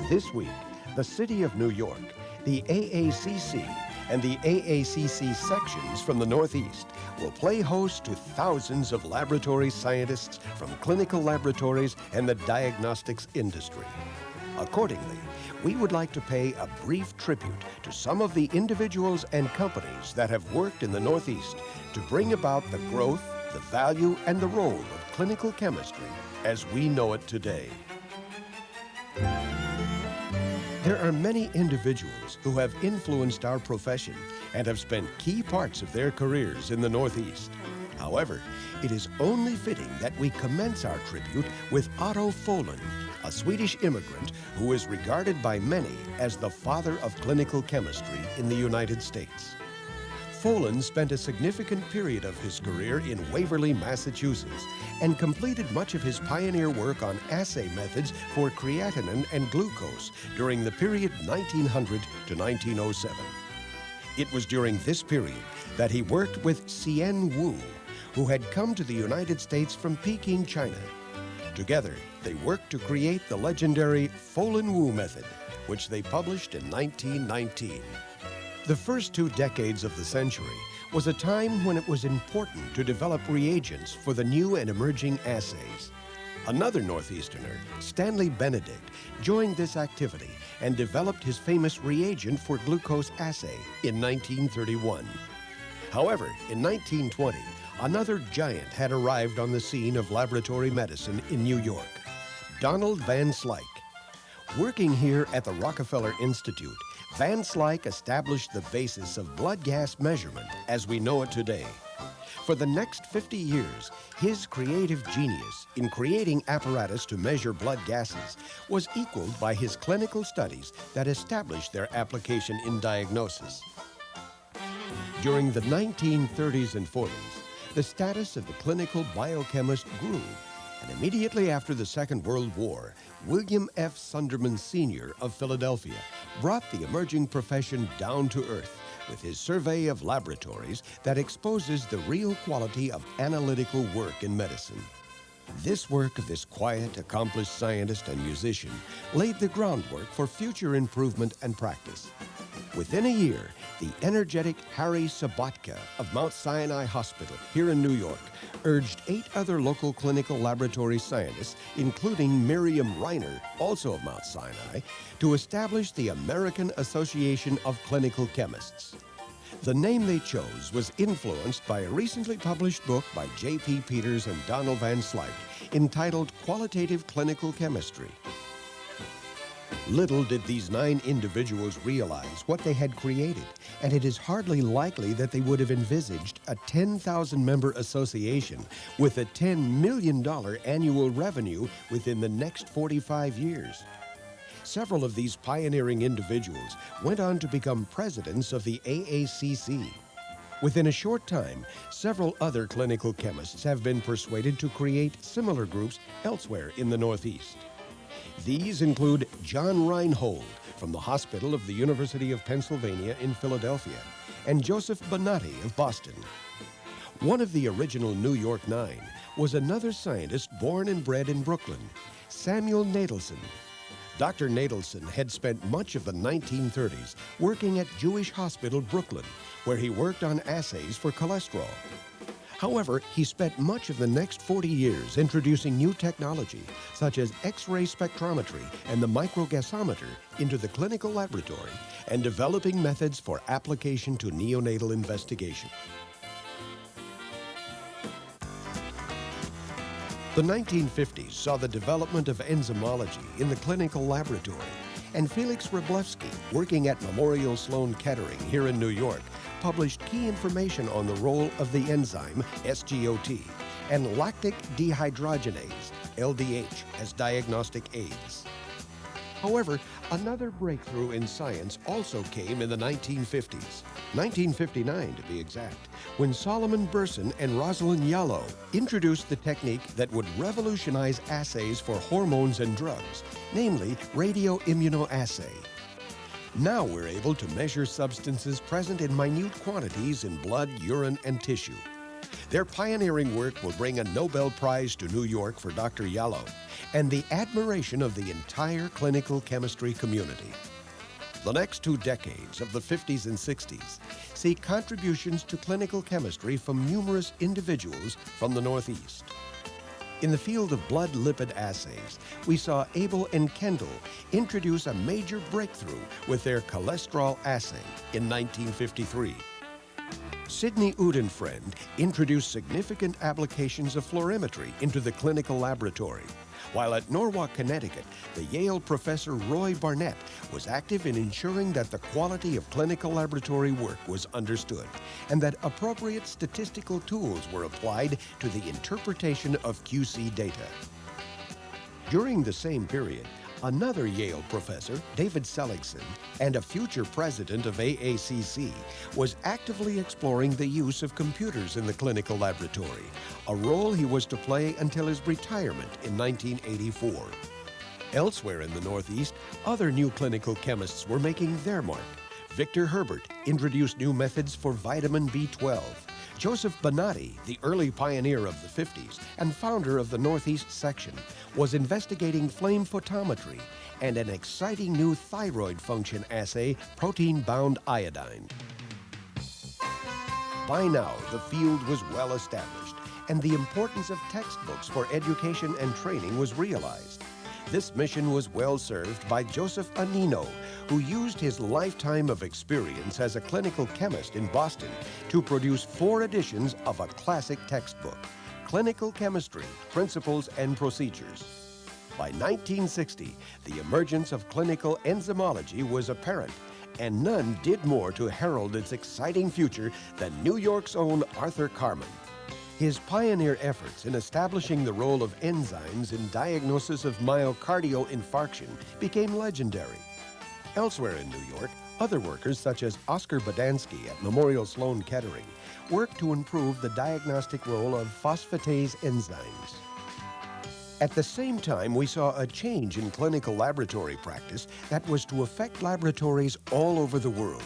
This week, the City of New York, the AACC, and the AACC sections from the Northeast will play host to thousands of laboratory scientists from clinical laboratories and the diagnostics industry. Accordingly, we would like to pay a brief tribute to some of the individuals and companies that have worked in the Northeast to bring about the growth, the value, and the role of clinical chemistry as we know it today. There are many individuals who have influenced our profession and have spent key parts of their careers in the Northeast. However, it is only fitting that we commence our tribute with Otto Folin, a Swedish immigrant who is regarded by many as the father of clinical chemistry in the United States. Folin spent a significant period of his career in Waverly, Massachusetts, and completed much of his pioneer work on assay methods for creatinine and glucose during the period 1900 to 1907. It was during this period that he worked with Hsien Wu, who had come to the United States from Peking, China. Together, they worked to create the legendary Folin-Wu method, which they published in 1919. The first 2 decades of the century was a time when it was important to develop reagents for the new and emerging assays. Another Northeasterner, Stanley Benedict, joined this activity and developed his famous reagent for glucose assay in 1931. However, in 1920, another giant had arrived on the scene of laboratory medicine in New York, Donald Van Slyke. Working here at the Rockefeller Institute, Van Slyke established the basis of blood gas measurement as we know it today. For the next 50 years, his creative genius in creating apparatus to measure blood gases was equaled by his clinical studies that established their application in diagnosis. During the 1930s and 40s, the status of the clinical biochemist grew, and immediately after the Second World War, William F. Sunderman Sr. of Philadelphia brought the emerging profession down to earth with his survey of laboratories that exposes the real quality of analytical work in medicine. This work of this quiet, accomplished scientist and musician laid the groundwork for future improvement and practice. Within a year, the energetic Harry Sabatka of Mount Sinai Hospital here in New York urged 8 other local clinical laboratory scientists, including Miriam Reiner, also of Mount Sinai, to establish the American Association of Clinical Chemists. The name they chose was influenced by a recently published book by J.P. Peters and Donald Van Slyke entitled Qualitative Clinical Chemistry. Little did these 9 individuals realize what they had created, and it is hardly likely that they would have envisaged a 10,000-member association with a $10 million annual revenue within the next 45 years. Several of these pioneering individuals went on to become presidents of the AACC. Within a short time, several other clinical chemists have been persuaded to create similar groups elsewhere in the Northeast. These include John Reinhold from the Hospital of the University of Pennsylvania in Philadelphia and Joseph Bonatti of Boston. One of the original New York 9 was another scientist born and bred in Brooklyn, Samuel Nadelson. Dr. Nadelson had spent much of the 1930s working at Jewish Hospital Brooklyn, where he worked on assays for cholesterol. However, he spent much of the next 40 years introducing new technology, such as X-ray spectrometry and the microgasometer, into the clinical laboratory and developing methods for application to neonatal investigation. The 1950s saw the development of enzymology in the clinical laboratory, and Felix Wroblewski, working at Memorial Sloan Kettering here in New York, published key information on the role of the enzyme SGOT and lactic dehydrogenase, LDH, as diagnostic aids. However, another breakthrough in science also came in the 1950s, 1959 to be exact, when Solomon Burson and Rosalind Yalow introduced the technique that would revolutionize assays for hormones and drugs, namely radioimmunoassay. Now we're able to measure substances present in minute quantities in blood, urine, and tissue. Their pioneering work will bring a Nobel Prize to New York for Dr. Yalow and the admiration of the entire clinical chemistry community. The next 2 decades of the 50s and 60s see contributions to clinical chemistry from numerous individuals from the Northeast. In the field of blood lipid assays, we saw Abel and Kendall introduce a major breakthrough with their cholesterol assay in 1953. Sidney Udenfriend introduced significant applications of fluorimetry into the clinical laboratory, while at Norwalk, Connecticut, the Yale professor Roy Barnett was active in ensuring that the quality of clinical laboratory work was understood and that appropriate statistical tools were applied to the interpretation of QC data. During the same period, another Yale professor, David Seligson, and a future president of AACC, was actively exploring the use of computers in the clinical laboratory, a role he was to play until his retirement in 1984. Elsewhere in the Northeast, other new clinical chemists were making their mark. Victor Herbert introduced new methods for vitamin B12. Joseph Bonatti, the early pioneer of the 50s and founder of the Northeast section, was investigating flame photometry and an exciting new thyroid function assay, protein-bound iodine. By now, the field was well established, and the importance of textbooks for education and training was realized. This mission was well served by Joseph Anino, who used his lifetime of experience as a clinical chemist in Boston to produce 4 editions of a classic textbook, Clinical Chemistry, Principles and Procedures. By 1960, the emergence of clinical enzymology was apparent, and none did more to herald its exciting future than New York's own Arthur Carman. His pioneer efforts in establishing the role of enzymes in diagnosis of myocardial infarction became legendary. Elsewhere in New York, other workers such as Oscar Bodansky at Memorial Sloan Kettering worked to improve the diagnostic role of phosphatase enzymes. At the same time, we saw a change in clinical laboratory practice that was to affect laboratories all over the world.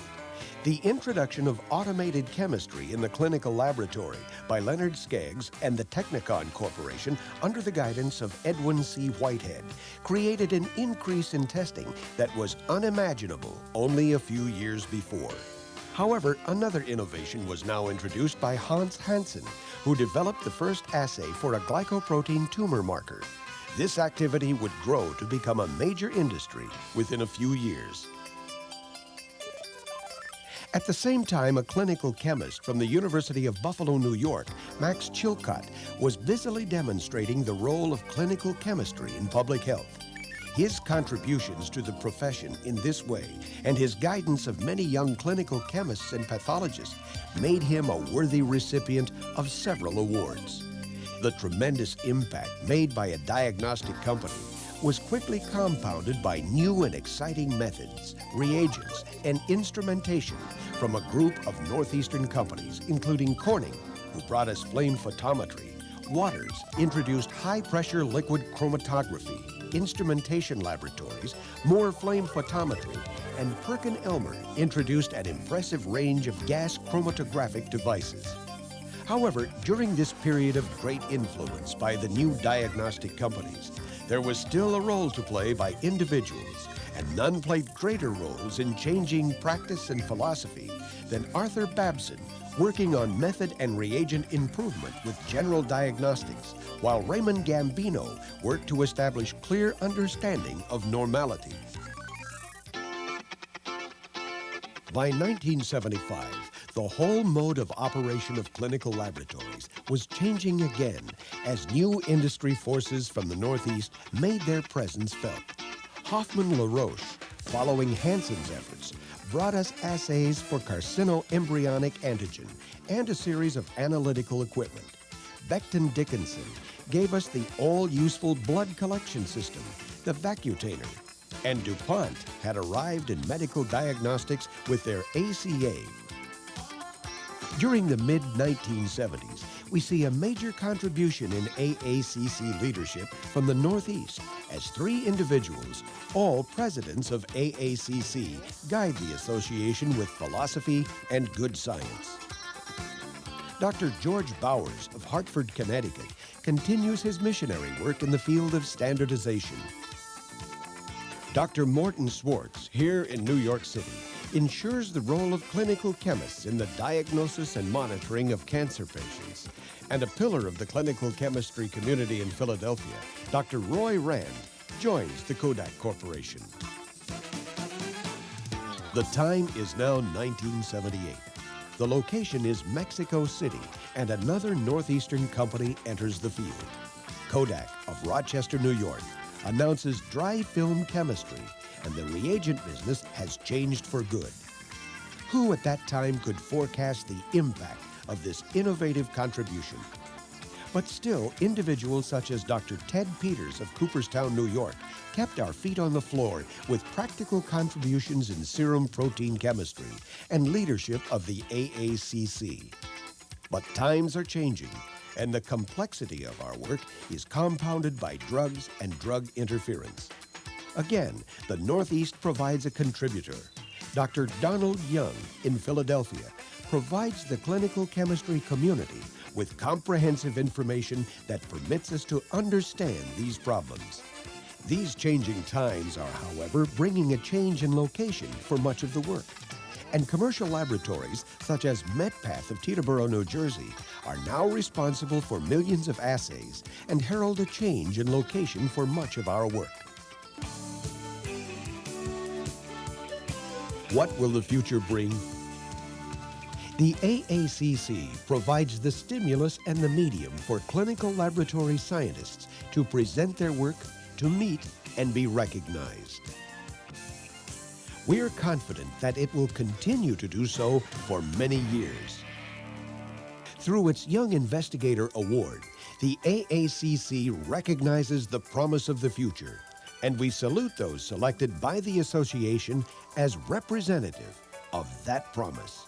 The introduction of automated chemistry in the clinical laboratory by Leonard Skeggs and the Technicon Corporation under the guidance of Edwin C. Whitehead created an increase in testing that was unimaginable only a few years before. However, another innovation was now introduced by Hans Hansen, who developed the first assay for a glycoprotein tumor marker. This activity would grow to become a major industry within a few years. At the same time, a clinical chemist from the University of Buffalo, New York, Max Chilcott, was busily demonstrating the role of clinical chemistry in public health. His contributions to the profession in this way and his guidance of many young clinical chemists and pathologists made him a worthy recipient of several awards. The tremendous impact made by a diagnostic company was quickly compounded by new and exciting methods, reagents, and instrumentation from a group of Northeastern companies, including Corning, who brought us flame photometry, Waters introduced high-pressure liquid chromatography, instrumentation laboratories, more flame photometry, and Perkin-Elmer introduced an impressive range of gas chromatographic devices. However, during this period of great influence by the new diagnostic companies, there was still a role to play by individuals, and none played greater roles in changing practice and philosophy than Arthur Babson, working on method and reagent improvement with general diagnostics, while Raymond Gambino worked to establish clear understanding of normality. By 1975, the whole mode of operation of clinical laboratories was changing again as new industry forces from the Northeast made their presence felt. Hoffman-LaRoche, following Hansen's efforts, brought us assays for carcinoembryonic antigen and a series of analytical equipment. Becton Dickinson gave us the all-useful blood collection system, the Vacutainer. And DuPont had arrived in medical diagnostics with their ACA. During the mid-1970s, we see a major contribution in AACC leadership from the Northeast as 3 individuals, all presidents of AACC, guide the association with philosophy and good science. Dr. George Bowers of Hartford, Connecticut, continues his missionary work in the field of standardization. Dr. Morton Swartz, here in New York City, ensures the role of clinical chemists in the diagnosis and monitoring of cancer patients. And a pillar of the clinical chemistry community in Philadelphia, Dr. Roy Rand, joins the Kodak Corporation. The time is now 1978. The location is Mexico City, and another Northeastern company enters the field. Kodak of Rochester, New York, announces dry film chemistry, and the reagent business has changed for good. Who at that time could forecast the impact of this innovative contribution? But still, individuals such as Dr. Ted Peters of Cooperstown, New York, kept our feet on the floor with practical contributions in serum protein chemistry and leadership of the AACC. But times are changing, and the complexity of our work is compounded by drugs and drug interference. Again, the Northeast provides a contributor. Dr. Donald Young in Philadelphia provides the clinical chemistry community with comprehensive information that permits us to understand these problems. These changing times are, however, bringing a change in location for much of the work. And commercial laboratories, such as MedPath of Teterboro, New Jersey, are now responsible for millions of assays and herald a change in location for much of our work. What will the future bring? The AACC provides the stimulus and the medium for clinical laboratory scientists to present their work, to meet, and be recognized. We're confident that it will continue to do so for many years. Through its Young Investigator Award, the AACC recognizes the promise of the future, and we salute those selected by the association as representative of that promise.